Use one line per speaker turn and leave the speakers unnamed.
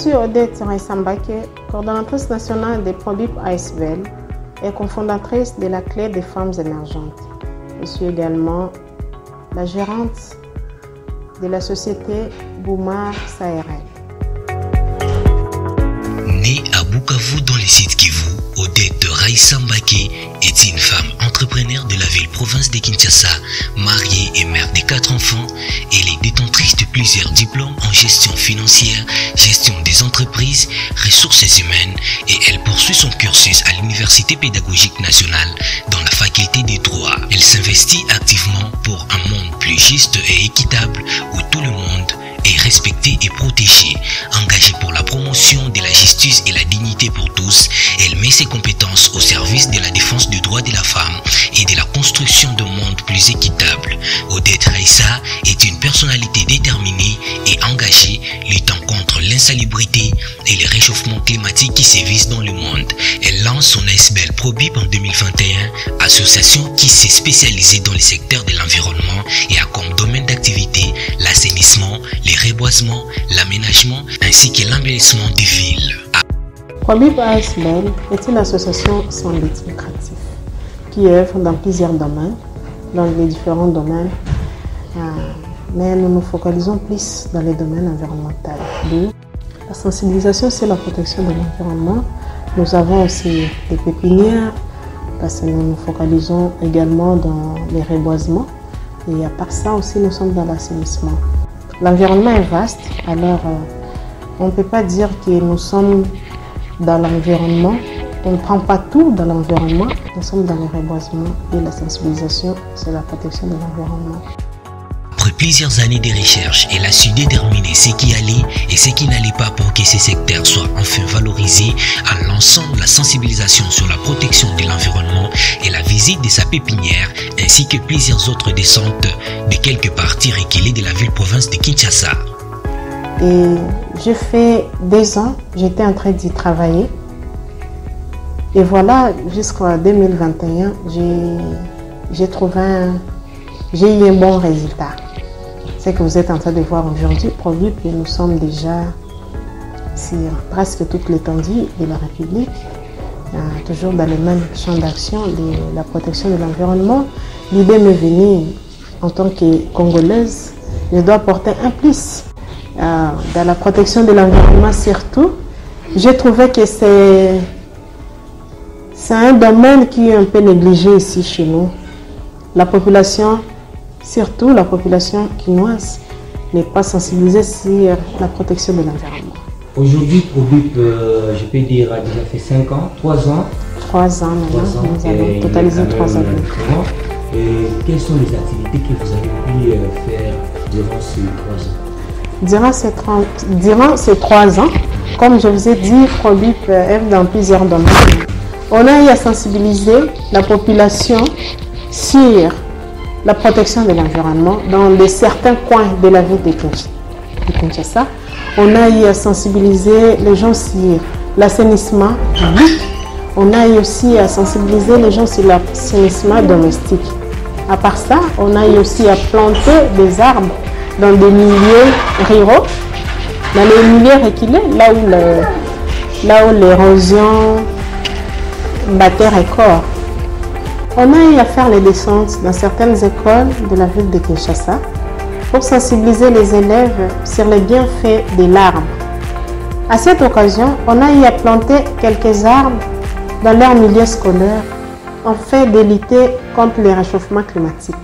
suis Odette Raïsambake, coordonnatrice nationale des produits ASBL et cofondatrice de la Clé des femmes émergentes. Je suis également la gérante de la société Boumar Sahel.
Née à Bukavu dans le sud Kivu, Odette Raïsambake est une femme entrepreneur de la ville-province de Kinshasa, mariée et mère de 4 enfants. Elle est détentrice de plusieurs diplômes en gestion financière, gestion des entreprises, ressources humaines et elle poursuit son cursus à l'Université pédagogique nationale dans la faculté des droits. Elle s'investit activement pour un monde plus juste et équitable où tout le monde est respecté et protégé. Engagée pour la promotion de la justice et la dignité pour tous, elle met ses compétences au service de la défense des droits de la femme et de la construction d'un monde plus équitable. Odette Raïssa est une personnalité déterminée et engagée, luttant contre l'insalubrité et le réchauffement climatique qui sévissent dans le monde. Elle lance son ASBL ProBip en 2021, association qui s'est spécialisée dans les secteurs de l'environnement et a comme domaine d'activité l'assainissement, les reboisements, l'aménagement ainsi que l'embellissement des villes.
ProBip ASBL est une association sans but lucratif qui œuvre dans plusieurs domaines, dans les différents domaines, mais nous nous focalisons plus dans les domaines environnementaux. La sensibilisation sur la protection de l'environnement. Nous avons aussi des pépinières parce que nous nous focalisons également dans les reboisements et à part ça aussi nous sommes dans l'assainissement. L'environnement est vaste, alors on ne peut pas dire que nous sommes dans l'environnement. On ne prend pas tout dans l'environnement, nous sommes dans le reboisement et la sensibilisation sur la protection de l'environnement.
Après plusieurs années de recherche, elle a su déterminer ce qui allait et ce qui n'allait pas pour que ces secteurs soient enfin valorisés en lançant la sensibilisation sur la protection de l'environnement et la visite de sa pépinière ainsi que plusieurs autres descentes de quelques parties reculées de la ville-province de Kinshasa.
Et j'ai fait 2 ans, j'étais en train d'y travailler. Et voilà, jusqu'en 2021, j'ai eu un bon résultat. C'est que vous êtes en train de voir aujourd'hui, ProBip, et nous sommes déjà sur presque toute l'étendue de la République, toujours dans le même champ d'action de la protection de l'environnement. L'idée m'est venue en tant que Congolaise, je dois porter un plus dans la protection de l'environnement surtout. J'ai trouvé que c'est un domaine qui est un peu négligé ici chez nous. La population, surtout la population quinoise, n'est pas sensibilisée sur la protection de l'environnement.
Aujourd'hui, ProBip, je peux dire, a déjà fait 5 ans, 3 ans.
3 ans maintenant, nous avons totalisé 3 ans.
Et quelles sont les activités que vous avez pu faire durant ces 3 ans? Durant ces 3 ans, comme je vous ai dit, ProBip œuvre dans plusieurs domaines. On a eu à sensibiliser la population sur la protection de l'environnement dans certains coins de la ville de Kinshasa. On a eu à sensibiliser les gens sur l'assainissement public. On a eu aussi à sensibiliser les gens sur l'assainissement domestique. À part ça, on a eu aussi à planter des arbres dans des milieux ruraux, dans les milieux reculés, là où l'érosion terre et corps. On a eu à faire les descentes dans certaines écoles de la ville de Kinshasa pour sensibiliser les élèves sur les bienfaits de l'arbre. À cette occasion, on a eu à planter quelques arbres dans leur milieu scolaire afin de lutter contre le réchauffement climatique.